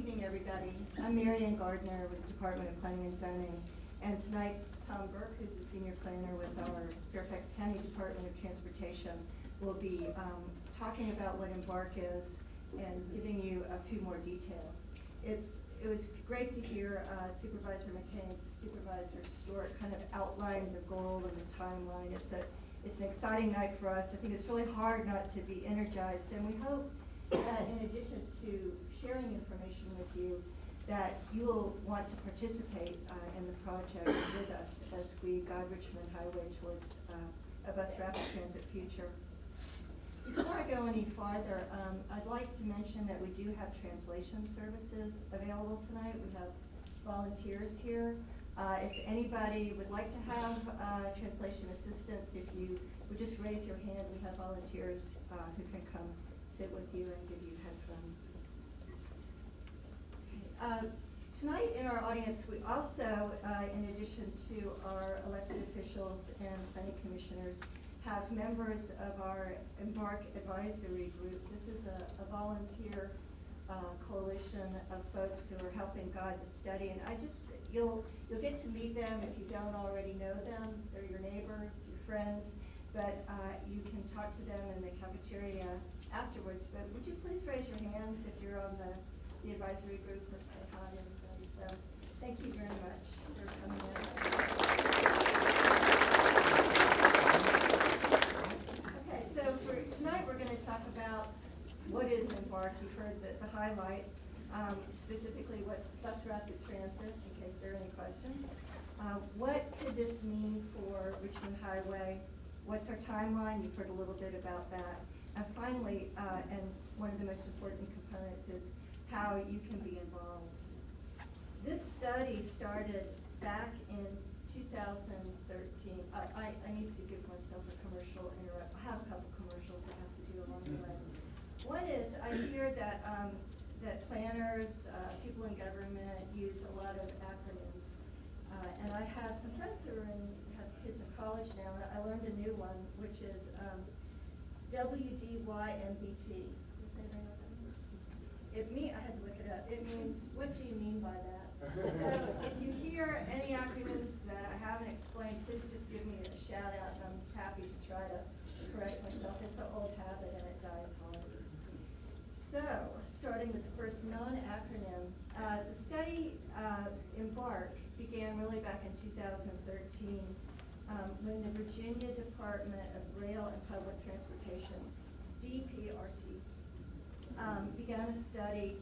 evening, everybody. I'm Marianne Gardner with the Department of Planning and Zoning, and tonight Tom Burke, who's the senior planner with our Fairfax County Department of Transportation, will be talking about what Embark is and giving you a few more details. It was great to hear Supervisor McCain and Supervisor Stewart kind of outline the goal and the timeline. It's an exciting night for us. I think it's really hard not to be energized, and we hope that in addition to sharing information with you, that you will want to participate in the project with us as we guide Richmond Highway towards a bus rapid transit future. Before I go any farther, I'd like to mention that we do have translation services available tonight. We have volunteers here. If anybody would like to have translation assistance, if you would just raise your hand, we have volunteers who can come sit with you and give you headphones. Tonight in our audience, we also, in addition to our elected officials and planning commissioners, have members of our Embark advisory group. This is a volunteer coalition of folks who are helping guide the study, and you'll get to meet them if you don't already know them. They're your neighbors, your friends, but you can talk to them in the cafeteria afterwards. But would you please raise your hands if you're on the advisory group, or say hi to everybody. So thank you very much for coming in. Okay, so for tonight we're going to talk about what is Embark. You've heard the highlights, specifically what's bus rapid transit, in case there are any questions. What could this mean for Richmond Highway? What's our timeline? You've heard a little bit about that. And finally, and one of the most important components is how you can be involved. This study started back in 2013. I need to give myself a commercial interrupt. I have a couple commercials I have to do along the way. One is I hear that that planners, people in government use a lot of acronyms, and I have some friends who have kids in college now, and I learned a new one, which is WDYMBT. I had to look it up. It means, what do you mean by that? So if you hear any acronyms that I haven't explained, please just give me a shout out, and I'm happy to try to correct myself. It's an old habit and it dies hard. So, starting with the first non-acronym, the study Embark began really back in 2013 when the Virginia Department of Rail and Public Transportation, DPRT, began a study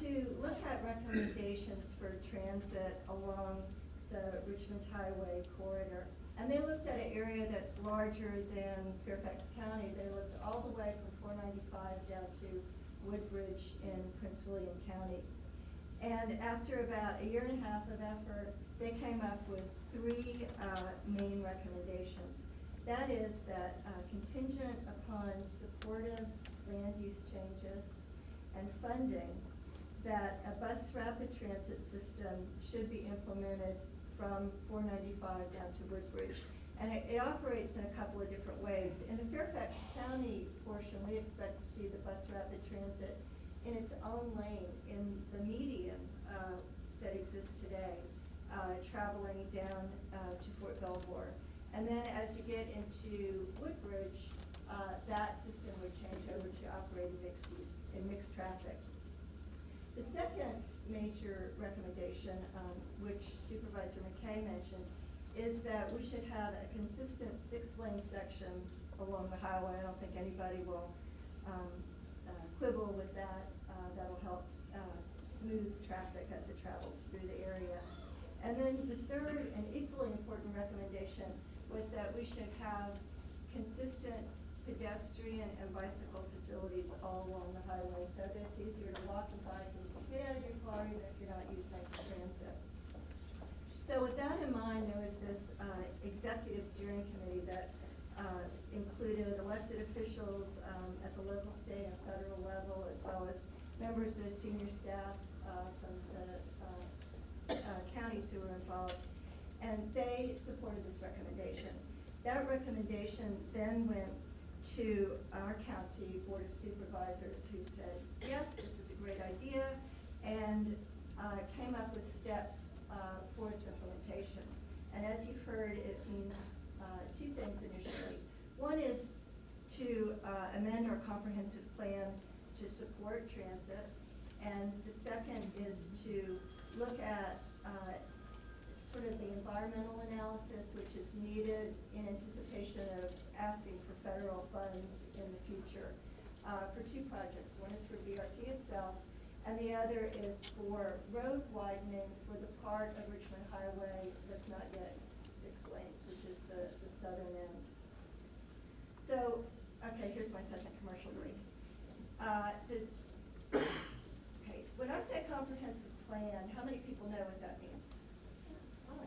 to look at recommendations for transit along the Richmond Highway corridor. And they looked at an area that's larger than Fairfax County. They looked all the way from 495 down to Woodbridge in Prince William County. And after about a year and a half of effort, they came up with three main recommendations. That is that contingent upon supportive land use changes and funding, that a bus rapid transit system should be implemented from 495 down to Woodbridge. And it operates in a couple of different ways. In the Fairfax County portion, we expect to see the bus rapid transit in its own lane in the median that exists today, traveling down to Fort Belvoir. And then as you get into Woodbridge, that system would change over to operating mixed traffic. The second major recommendation, which Supervisor McKay mentioned, is that we should have a consistent 6-lane section along the highway. I don't think anybody will quibble with that. That'll help smooth traffic as it travels through the area. And then the third and equally important recommendation was that we should have consistent pedestrian and bicycle facilities all along the highway so that it's easier to walk and bike and get out of your car even if you're not using transit. So with that in mind, there was this executive steering committee that included elected officials at the local, state, and federal level, as well as members of senior staff from the counties who were involved, and they supported this recommendation. That recommendation then went to our county board of supervisors, who said, yes, this is a great idea. and came up with steps for its implementation. And as you've heard, it means two things initially. One is to amend our comprehensive plan to support transit, and the second is to look at sort of the environmental analysis which is needed in anticipation of asking for federal funds in the future for two projects. One is for BRT itself, and the other is for road widening for the part of Richmond Highway that's not yet 6 lanes, which is the southern end. So, okay, here's my second commercial break. Okay, when I say comprehensive plan, how many people know what that means? Oh,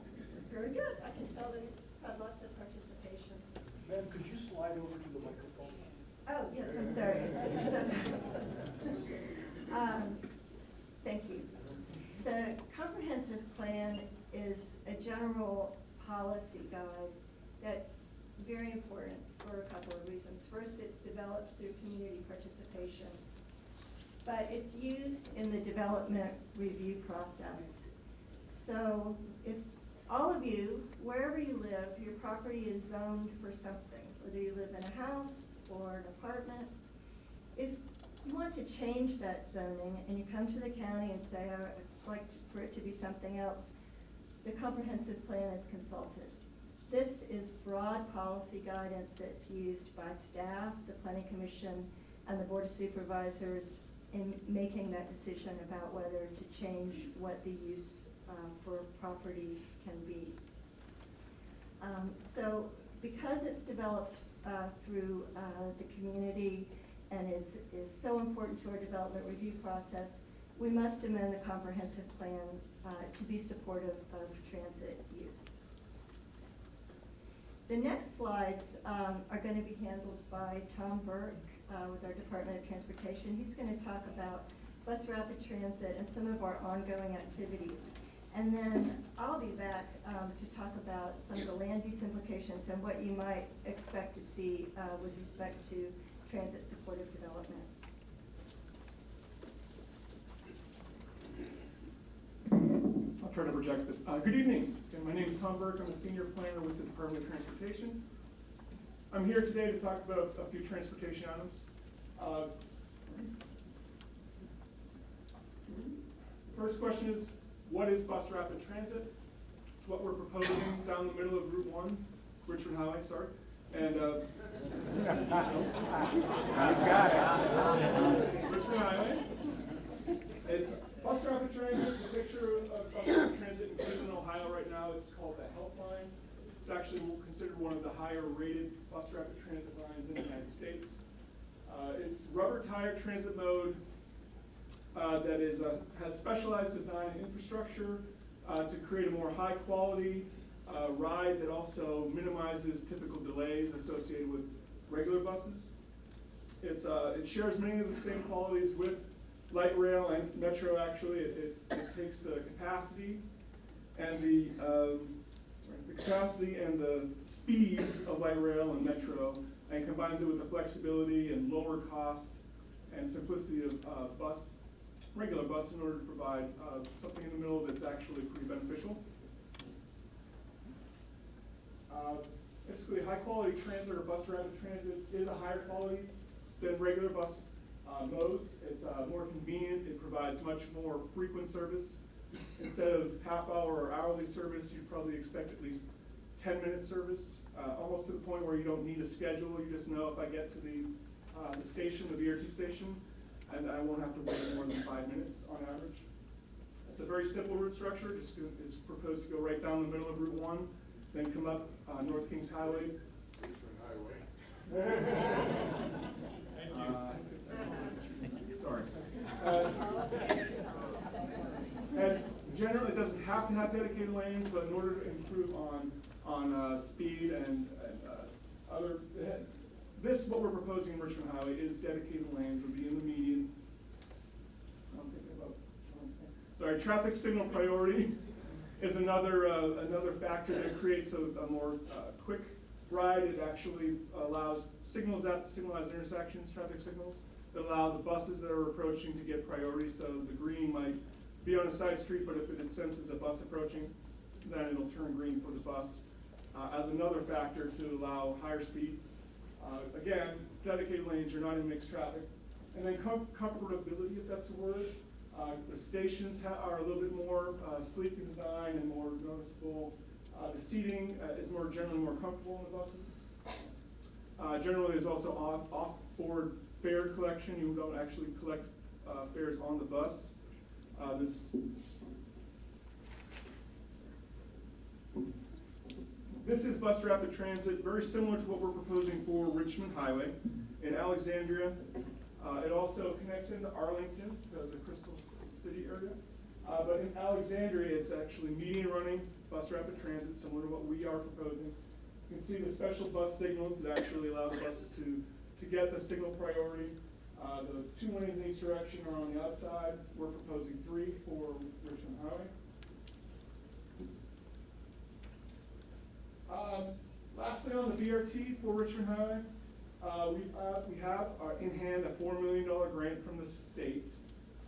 very good. I can tell that you've had lots of participation. Ma'am, could you slide over to the microphone? Oh, yes, I'm sorry. Thank you. The comprehensive plan is a general policy guide that's very important for a couple of reasons. First, it's developed through community participation, but it's used in the development review process. So if all of you, wherever you live, your property is zoned for something, whether you live in a house or an apartment, if you want to change that zoning and you come to the county and say, I'd like for it to be something else, the comprehensive plan is consulted. This is broad policy guidance that's used by staff, the Planning Commission, and the Board of Supervisors in making that decision about whether to change what the use for property can be. So because it's developed through the community and is so important to our development review process, we must amend the comprehensive plan to be supportive of transit use. The next slides are going to be handled by Tom Burke with our Department of Transportation. He's going to talk about bus rapid transit and some of our ongoing activities. And then I'll be back to talk about some of the land use implications and what you might expect to see with respect to transit supportive development. I'll try to project it. Good evening. My name is Tom Burke. I'm a senior planner with the Department of Transportation. I'm here today to talk about a few transportation items. First question is, what is bus rapid transit? It's what we're proposing down the middle of Route 1, Richmond Highway, sorry. And You got it. Richmond Highway. It's bus rapid transit. It's a picture of bus rapid transit in Cleveland, Ohio right now. It's called the Helpline. It's actually considered one of the higher rated bus rapid transit lines in the United States. It's rubber tire transit mode that has specialized design and infrastructure to create a more high quality ride that also minimizes typical delays associated with regular buses. It shares many of the same qualities with light rail and metro. Actually, it takes the capacity and the speed of light rail and metro and combines it with the flexibility and lower cost and simplicity of regular bus in order to provide something in the middle that's actually pretty beneficial. Basically, high quality transit or bus rapid transit is a higher quality than regular bus modes. It's more convenient. It provides much more frequent service. Instead of half-hour or hourly service, you'd probably expect at least 10-minute service, almost to the point where you don't need a schedule. You just know if I get to the station, the BRT station, and I won't have to wait more than 5 minutes on average. It's a very simple route structure. It's proposed to go right down the middle of Route 1, then come up North Kings Highway. Richmond Highway. Thank you. Sorry. As generally, it doesn't have to have dedicated lanes, but in order to improve on speed and other, what we're proposing in Richmond Highway is dedicated lanes would be in the median. I'm thinking about sorry, traffic signal priority is another factor that creates a more quick ride. It actually allows signals at the signalized intersections, traffic signals, that allow the buses that are approaching to get priority. So the green might be on a side street, but if it senses a bus approaching, then it'll turn green for the bus as another factor to allow higher speeds. Again, dedicated lanes, you're not in mixed traffic. And then comfortability, if that's the word. The stations are a little bit more sleek in design and more noticeable. The seating is generally more comfortable in the buses. Generally, there's also off-board fare collection. You don't actually collect fares on the bus. This is bus rapid transit, very similar to what we're proposing for Richmond Highway in Alexandria. It also connects into Arlington, the Crystal City area. But in Alexandria, it's actually median running bus rapid transit, similar to what we are proposing. You can see the special bus signals that actually allow the buses to get the signal priority. The 2 lanes in each direction are on the outside. We're proposing 3 for Richmond Highway. Lastly, on the BRT for Richmond Highway, we have in hand a $4 million grant from the state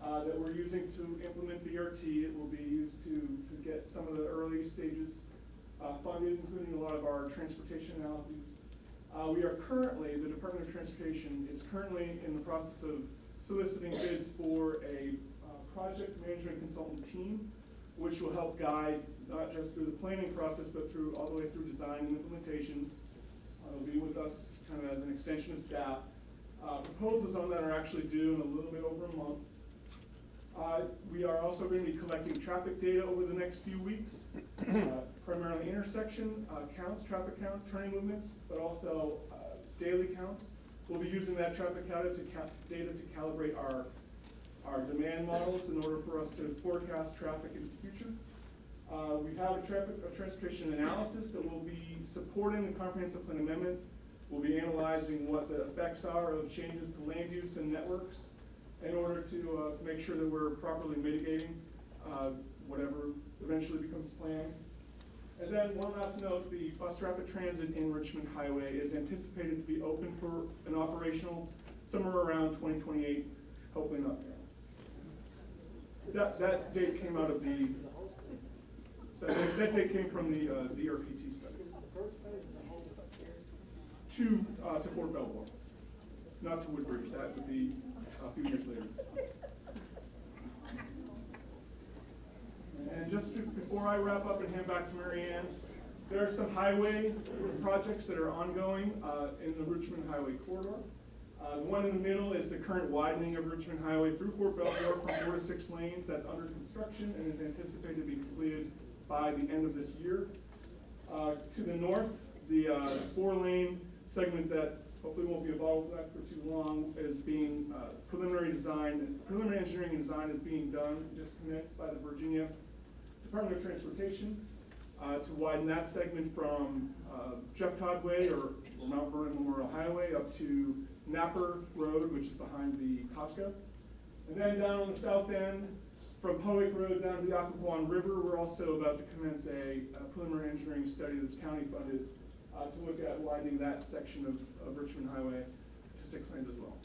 that we're using to implement BRT. It will be used to get some of the early stages funded, including a lot of our transportation analyses. The Department of Transportation is currently in the process of soliciting bids for a project management consultant team, which will help guide not just through the planning process, but all the way through design and implementation. They'll be with us kind of as an extension of staff. Proposals on that are actually due in a little bit over a month. We are also going to be collecting traffic data over the next few weeks, primarily intersection counts, traffic counts, turning movements, but also daily counts. We'll be using that traffic data to calibrate our demand models in order for us to forecast traffic in the future. We have a transportation analysis that will be supporting the comprehensive plan amendment. We'll be analyzing what the effects are of changes to land use and networks in order to make sure that we're properly mitigating whatever eventually becomes planned. And then one last note, the bus rapid transit in Richmond Highway is anticipated to be open for an operational somewhere around 2028, hopefully not there. That date came out of that date came from the DRPT study. To Fort Belvoir, not to Woodbridge. That would be a few years later. And just before I wrap up and hand back to Mary Ann, there are some highway projects that are ongoing in the Richmond Highway corridor. The one in the middle is the current widening of Richmond Highway through Fort Belvoir from 4 to 6 lanes. That's under construction and is anticipated to be completed by the end of this year. To the north, the 4-lane segment that hopefully won't be a bottleneck for too long is being preliminary engineering and design is being done, just commenced by the Virginia Department of Transportation to widen that segment from Jeff Todd Way or Mount Vernon Memorial Highway up to Napper Road, which is behind the Costco. And then down on the south end, from Powick Road down to the Occoquan River, we're also about to commence a preliminary engineering study that's county funded to look at widening that section of Richmond Highway to 6 lanes as well.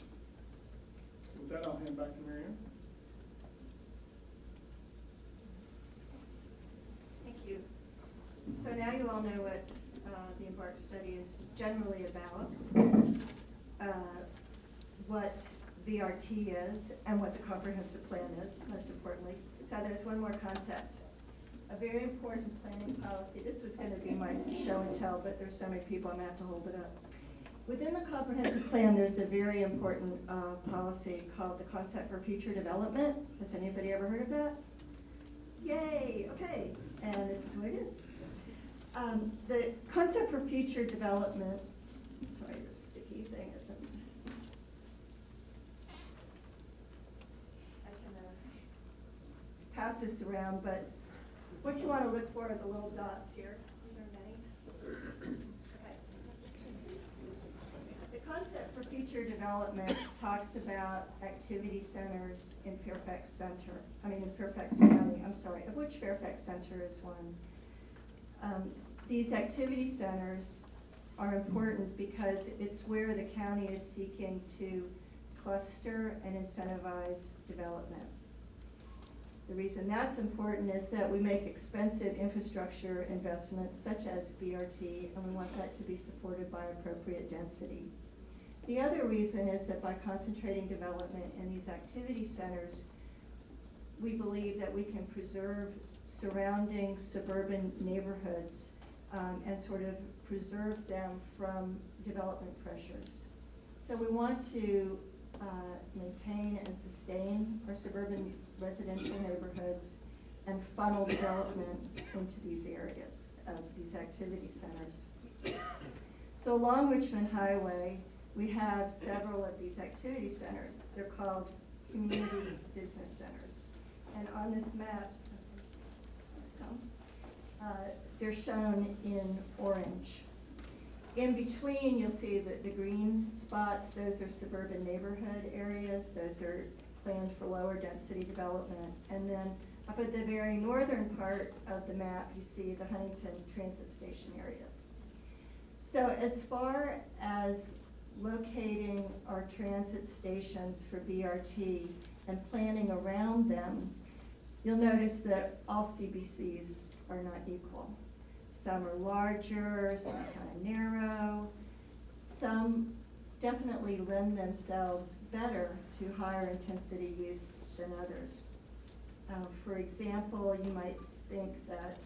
With that, I'll hand back to Mary Ann. Thank you. So now you all know what the Embark study is generally about, what VRT is, and what the comprehensive plan is, most importantly. So there's one more concept. A very important planning policy. This was going to be my show and tell, but there's so many people I'm going to have to hold it up. Within the comprehensive plan, there's a very important policy called the Concept for Future Development. Has anybody ever heard of that? Yay, okay, and this is what it is. The Concept for Future Development, sorry, this sticky thing isn't, I can pass this around, but what you want to look for are the little dots here. There are many. Okay. The Concept for Future Development talks about activity centers in Fairfax County, I'm sorry, of which Fairfax Center is one. These activity centers are important because it's where the county is seeking to cluster and incentivize development. The reason that's important is that we make expensive infrastructure investments such as BRT, and we want that to be supported by appropriate density. The other reason is that by concentrating development in these activity centers, we believe that we can preserve surrounding suburban neighborhoods and sort of preserve them from development pressures. So we want to maintain and sustain our suburban residential neighborhoods and funnel development into these areas of these activity centers. So along Richmond Highway, we have several of these activity centers. They're called community business centers. And on this map, they're shown in orange. In between, you'll see that the green spots, those are suburban neighborhood areas. Those are planned for lower density development. And then up at the very northern part of the map, you see the Huntington transit station areas. So as far as locating our transit stations for BRT and planning around them, you'll notice that all CBCs are not equal. Some are larger, some are kind of narrow. Some definitely lend themselves better to higher intensity use than others. For example, you might think that,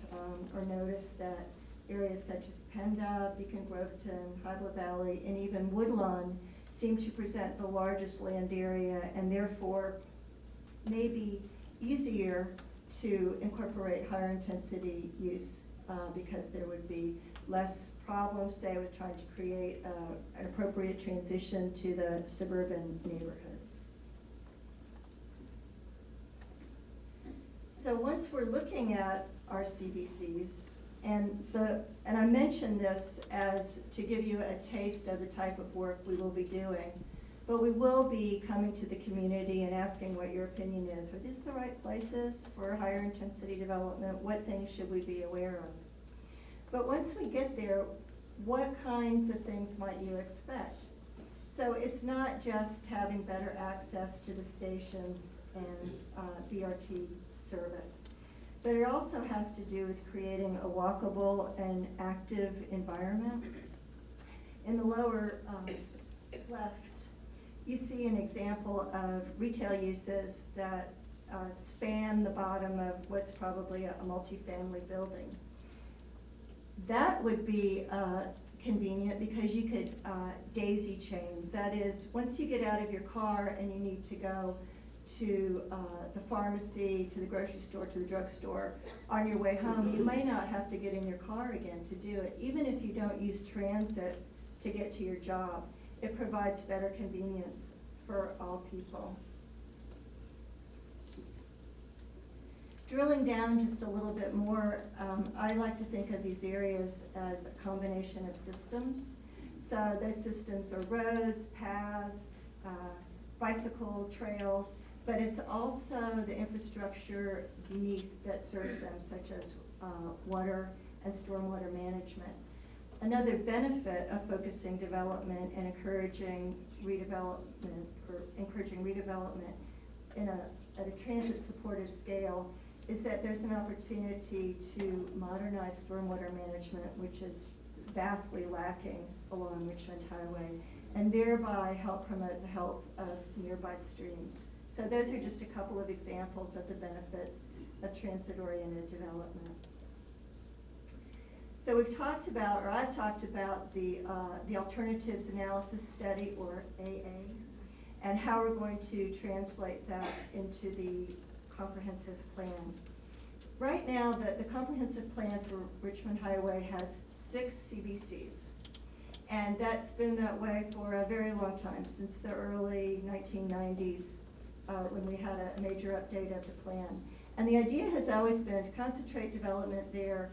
or notice that areas such as Penda, Beacon Groveton, Hybla Valley, and even Woodlawn seem to present the largest land area and therefore may be easier to incorporate higher intensity use because there would be less problems, say, with trying to create an appropriate transition to the suburban neighborhoods. So once we're looking at our CBCs, and I mention this as to give you a taste of the type of work we will be doing, but we will be coming to the community and asking what your opinion is. Are these the right places for higher intensity development? What things should we be aware of? But once we get there, what kinds of things might you expect? So it's not just having better access to the stations and BRT service, but it also has to do with creating a walkable and active environment. In the lower left, you see an example of retail uses that span the bottom of what's probably a multifamily building. That would be convenient because you could daisy chain. That is, once you get out of your car and you need to go to the pharmacy, to the grocery store, to the drugstore, on your way home, you may not have to get in your car again to do it. Even if you don't use transit to get to your job, it provides better convenience for all people. Drilling down just a little bit more, I like to think of these areas as a combination of systems. So those systems are roads, paths, bicycle trails, but it's also the infrastructure beneath that serves them, such as water and stormwater management. Another benefit of focusing development and encouraging redevelopment at a transit supportive scale is that there's an opportunity to modernize stormwater management, which is vastly lacking along Richmond Highway, and thereby help promote the health of nearby streams. So those are just a couple of examples of the benefits of transit-oriented development. So we've talked about, or I've talked about the Alternatives Analysis Study, or AA, and how we're going to translate that into the comprehensive plan. Right now, the comprehensive plan for Richmond Highway has 6 CBCs. And that's been that way for a very long time, since the early 1990s, when we had a major update of the plan. And the idea has always been to concentrate development there,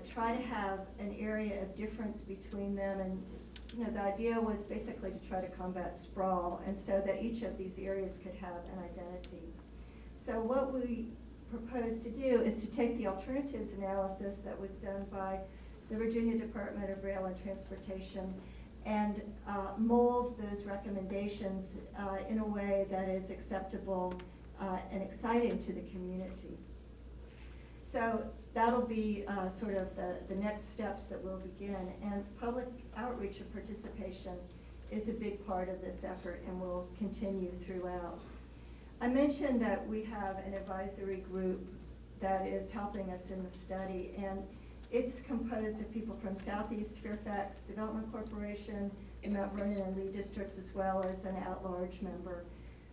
try to have an area of difference between them, and the idea was basically to try to combat sprawl, and so that each of these areas could have an identity. So what we propose to do is to take the alternatives analysis that was done by the Virginia Department of Rail and Transportation and mold those recommendations in a way that is acceptable and exciting to the community. So that'll be sort of the next steps that we'll begin. And public outreach and participation is a big part of this effort and will continue throughout. I mentioned that we have an advisory group that is helping us in the study, and it's composed of people from Southeast Fairfax Development Corporation, the Mount Vernon and Lee districts, as well as an at-large member.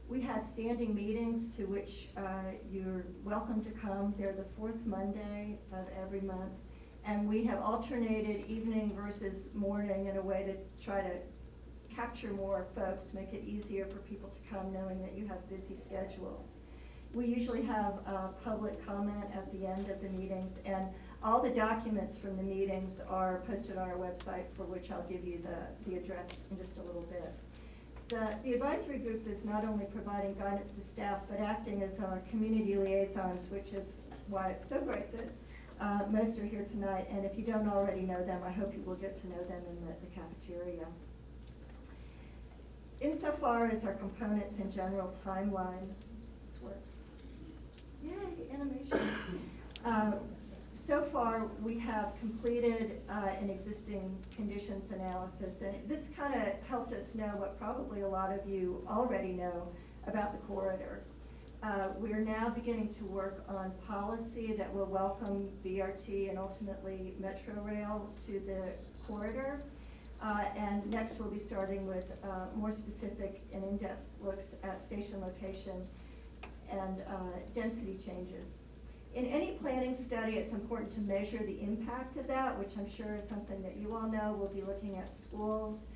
We have standing meetings to which you're welcome to come. They're the fourth Monday of every month, and we have alternated evening versus morning in a way to try to capture more folks, make it easier for people to come knowing that you have busy schedules. We usually have public comment at the end of the meetings, and all the documents from the meetings are posted on our website, for which I'll give you the address in just a little bit. The advisory group is not only providing guidance to staff, but acting as our community liaisons, which is why it's so great that most are here tonight. And if you don't already know them, I hope you will get to know them in the cafeteria. Insofar as our components and general timeline, this works. Yay, animation. So far, we have completed an existing conditions analysis, and this kind of helped us know what probably a lot of you already know about the corridor. We're now beginning to work on policy that will welcome BRT and ultimately Metro Rail to the corridor. And next we'll be starting with more specific and in-depth looks at station location and density changes. In any planning study, it's important to measure the impact of that, which I'm sure is something that you all know. We'll be looking at schools,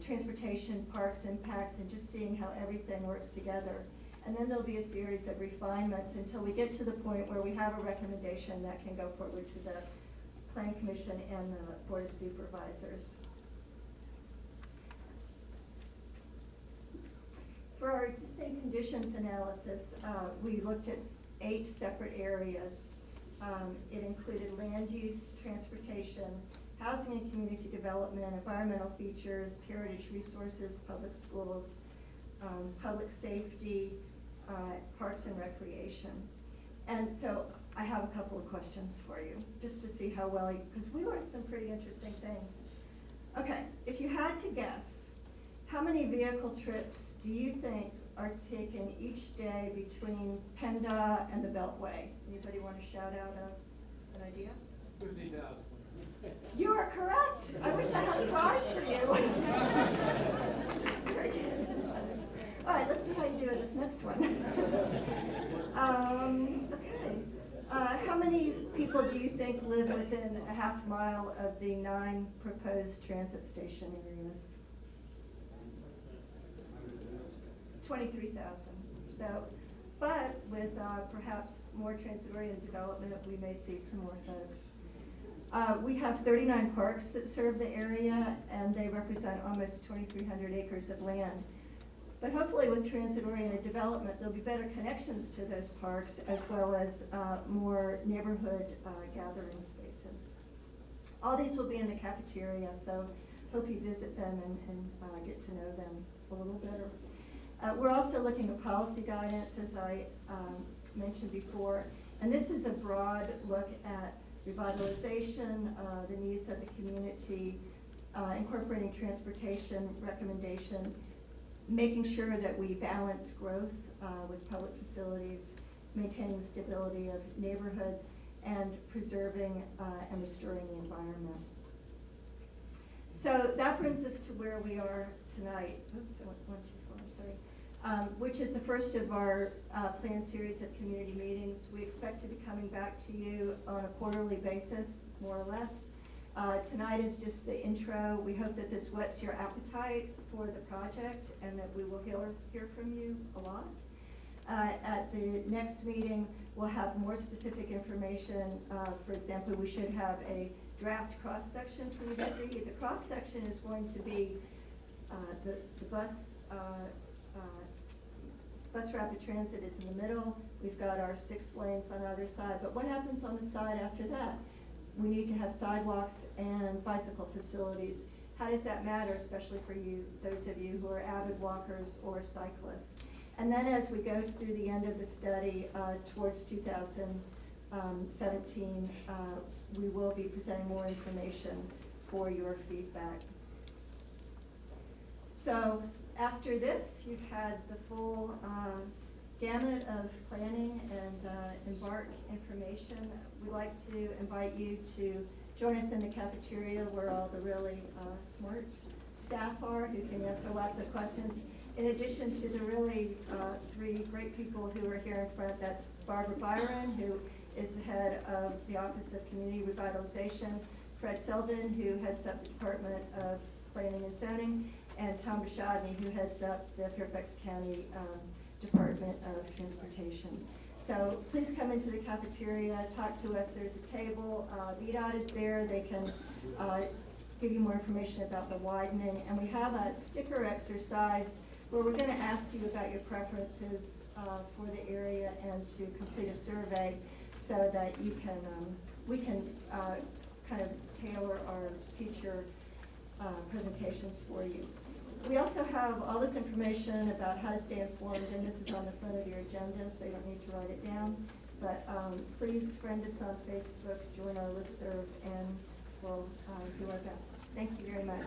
transportation, parks impacts, and just seeing how everything works together. And then there'll be a series of refinements until we get to the point where we have a recommendation that can go forward to the Planning Commission and the Board of Supervisors. For our existing conditions analysis, we looked at 8 separate areas. It included land use, transportation, housing and community development, environmental features, heritage resources, public schools, public safety, parks and recreation. And so I have a couple of questions for you, just to see how well, because we learned some pretty interesting things. Okay, if you had to guess, how many vehicle trips do you think are taken each day between PennDOT and the Beltway? Anybody want to shout out an idea? 50,000. You are correct. I wish I had a prize for you. Very good. All right, let's see how you do with this next one. Okay. How many people do you think live within a half mile of the 9 proposed transit station areas? 23,000. So, but with perhaps more transit-oriented development, we may see some more folks. We have 39 parks that serve the area, and they represent almost 2,300 acres of land. But hopefully with transit-oriented development, there'll be better connections to those parks, as well as more neighborhood gathering spaces. All these will be in the cafeteria, so hope you visit them and get to know them a little better. We're also looking at policy guidance, as I mentioned before, and this is a broad look at revitalization, the needs of the community, incorporating transportation recommendation, making sure that we balance growth with public facilities, maintaining the stability of neighborhoods, and preserving and restoring the environment. So that brings us to where we are tonight. Oops, I went 1, 2, 4, I'm sorry. Which is the first of our planned series of community meetings. We expect to be coming back to you on a quarterly basis, more or less. Tonight is just the intro. We hope that this whets your appetite for the project and that we will hear from you a lot. At the next meeting, we'll have more specific information. For example, we should have a draft cross-section for you to see. The cross-section is going to be the bus rapid transit is in the middle. We've got our 6 lanes on either side. But what happens on the side after that? We need to have sidewalks and bicycle facilities. how does that matter, especially for you, those of you who are avid walkers or cyclists? And then as we go through the end of the study towards 2017, we will be presenting more information for your feedback. So after this, you've had the full gamut of planning and Embark information. We'd like to invite you to join us in the cafeteria where all the really smart staff are who can answer lots of questions. In addition to the really three great people who are here in front, that's Barbara Byron, who is the head of the Office of Community Revitalization, Fred Selden, who heads up the Department of Planning and Zoning, and Tom Bashadny, who heads up the Fairfax County Department of Transportation. So please come into the cafeteria, talk to us. There's a table. VDOT is there. They can give you more information about the widening. And we have a sticker exercise where we're going to ask you about your preferences for the area and to complete a survey so that you can, we can kind of tailor our future presentations for you. We also have all this information about how to stay informed, and this is on the front of your agenda, so you don't need to write it down. But please friend us on Facebook, join our listserv, and we'll do our best. Thank you very much.